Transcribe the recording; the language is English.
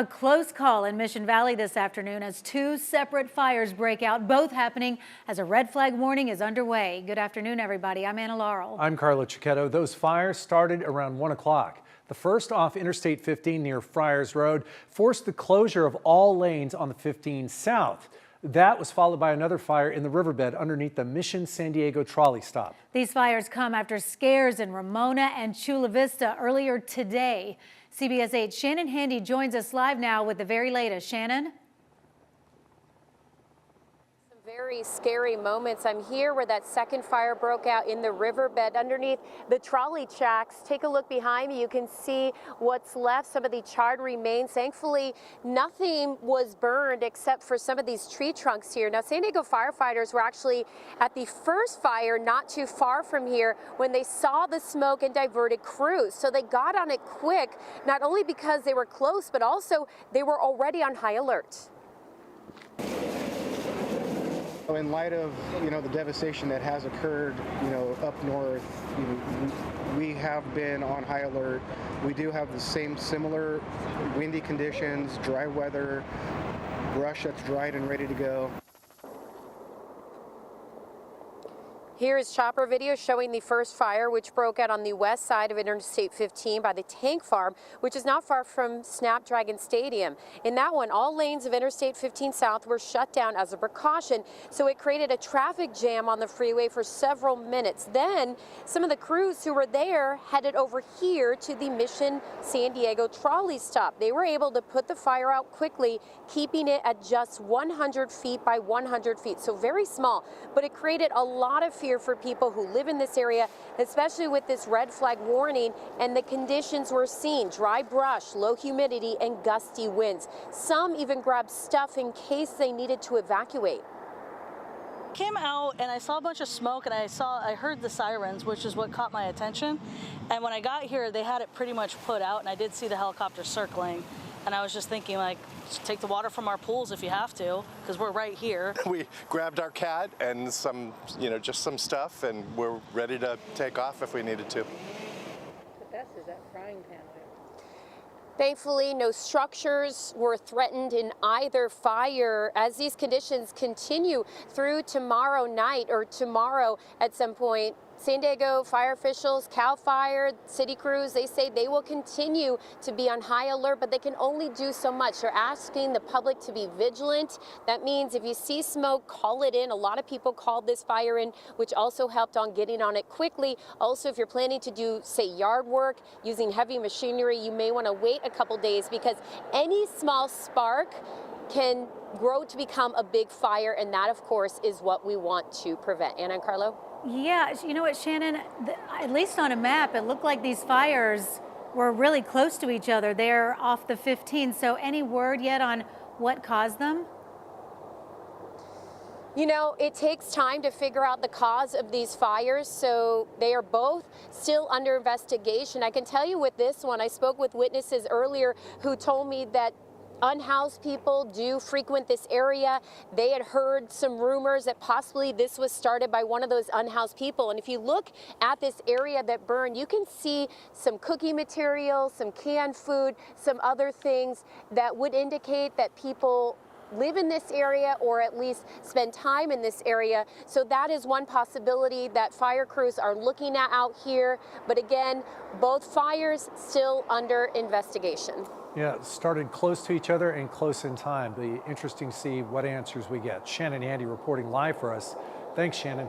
A close call in Mission Valley this afternoon as two separate fires break out, both happening as a red flag warning is underway. Good afternoon, everybody. I'm Anna Laurel. I'm Carla Chiquetto. Those fires started around 1 o'clock. The first off Interstate 15 near Friars Road forced the closure of all lanes on the 15 south. That was followed by another fire in the riverbed underneath the Mission San Diego Trolley stop. These fires come after scares in Ramona and Chula Vista earlier today. CBS 8's Shannon Handy joins us live now with the very latest. Shannon? Very scary moments. I'm here where that second fire broke out in the riverbed underneath the trolley tracks. Take a look behind me. You can see what's left, some of the charred remains. Thankfully, nothing was burned except for some of these tree trunks here. Now, San Diego firefighters were actually at the first fire not too far from here when they saw the smoke and diverted crews. So they got on it quick, not only because they were close, but also they were already on high alert. In light of the devastation that has occurred up north, we have been on high alert. We do have the similar windy conditions, dry weather, brush that's dried and ready to go. Here is chopper video showing the first fire, which broke out on the west side of Interstate 15 by the tank farm, which is not far from Snapdragon Stadium. In that one, all lanes of Interstate 15 South were shut down as a precaution, so it created a traffic jam on the freeway for several minutes. Then, some of the crews who were there headed over here to the Mission San Diego Trolley stop. They were able to put the fire out quickly, keeping it at just 100 feet by 100 feet, so very small, but it created a lot of fear for people who live in this area, especially with this red flag warning and the conditions we're seeing: dry brush, low humidity, and gusty winds. Some even grabbed stuff in case they needed to evacuate. Came out and I saw a bunch of smoke and I heard the sirens, which is what caught my attention. And when I got here, they had it pretty much put out, and I did see the helicopter circling. And I was just thinking, like, take the water from our pools if you have to, because we're right here. We grabbed our cat and some, just some stuff, and we're ready to take off if we needed to. The best is that frying pan there. Thankfully, no structures were threatened in either fire. As these conditions continue through tomorrow night or tomorrow at some point, San Diego fire officials, CAL FIRE, city crews, they say they will continue to be on high alert, but they can only do so much. They're asking the public to be vigilant. That means if you see smoke, call it in. A lot of people called this fire in, which also helped on getting on it quickly. Also, if you're planning to do, say, yard work using heavy machinery, you may want to wait a couple days, because any small spark can grow to become a big fire, and that, of course, is what we want to prevent. Anna and Carlo? Yeah, you know what, Shannon, at least on a map, it looked like these fires were really close to each other. They're off the 15. So any word yet on what caused them? It takes time to figure out the cause of these fires, so they are both still under investigation. I can tell you with this one, I spoke with witnesses earlier who told me that unhoused people do frequent this area. They had heard some rumors that possibly this was started by one of those unhoused people. And if you look at this area that burned, you can see some cooking materials, some canned food, some other things that would indicate that people live in this area or at least spend time in this area. So that is one possibility that fire crews are looking at out here. But again, both fires still under investigation. Yeah, it started close to each other and close in time. Be interesting to see what answers we get. Shannon Handy reporting live for us. Thanks, Shannon.